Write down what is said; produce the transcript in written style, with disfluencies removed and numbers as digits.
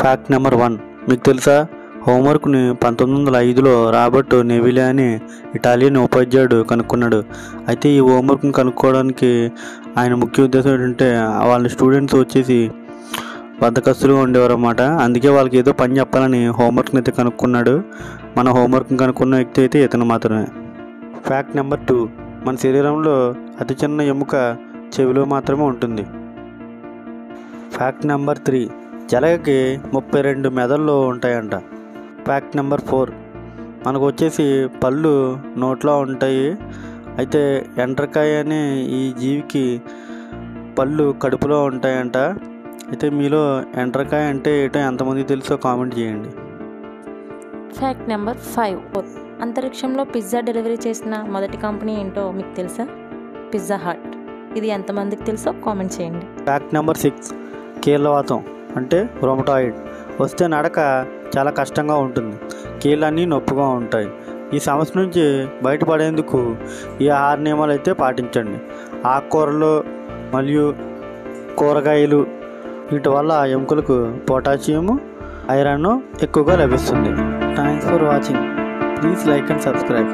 Fact number 1. మీకు తెలుసా, హోంవర్క్ని 1905లో Robert నెవిలే అనే ఇటాలియన్ ఉపాధ్యాయుడు కనుక్కున్నాడు. అయితే ఈ హోంవర్క్ని కనుక్కోవడానికి ఆయన ముఖ్య ఉద్దేశం ఏంటంటే, వాళ్ళ స్టూడెంట్స్ వచ్చేసి బద్ధకస్తులుగా ఉండేవారు అన్నమాట. అందుకే వాళ్ళకి ఏదో పని చెప్పాలని హోంవర్క్ని అయితే కనుక్కున్నాడు. మన హోంవర్క్ని కనుక్కున్న వ్యక్తి అయితే ఇతను మాత్రమే. Fact number 2. మన శరీరంలో అతి చిన్న ఎముక చెవిలో మాత్రమే ఉంటుంది. Fact number 3. జలగకి 32 మెదళ్ళు ఉంటాయంట. Fact number 4. మనకు వచ్చేసి పళ్ళు నోట్లో ఉంటాయి. అయితే ఎండ్రకాయ అనే ఈ జీవికి పళ్ళు కడుపులో ఉంటాయంట. అయితే మీలో ఎండ్రకాయ అంటే ఏంటో ఎంతమంది తెలుసో కామెంట్ చేయండి. Fact number 5. అంతరిక్షంలో పిజ్జా డెలివరీ చేసిన మొదటి కంపెనీ ఏంటో మీకు తెలుసా? Pizza Hut. ఇది ఎంతమందికి తెలుసో కామెంట్ చేయండి. Fact number 6. కీళ్ళవాతం అంటే రొమటాయిడ్ వస్తే నడక చాలా కష్టంగా ఉంటుంది. కీళ్ళన్నీ నొప్పిగా ఉంటాయి. ఈ సమస్య నుంచి బయటపడేందుకు ఈ 6 నియమాలు అయితే పాటించండి. ఆకుకూరలు మరియు కూరగాయలు, వీటి వల్ల ఎముకలకు పొటాషియము, ఐరన్ ఎక్కువగా లభిస్తుంది. Thanks for watching. Please like and subscribe.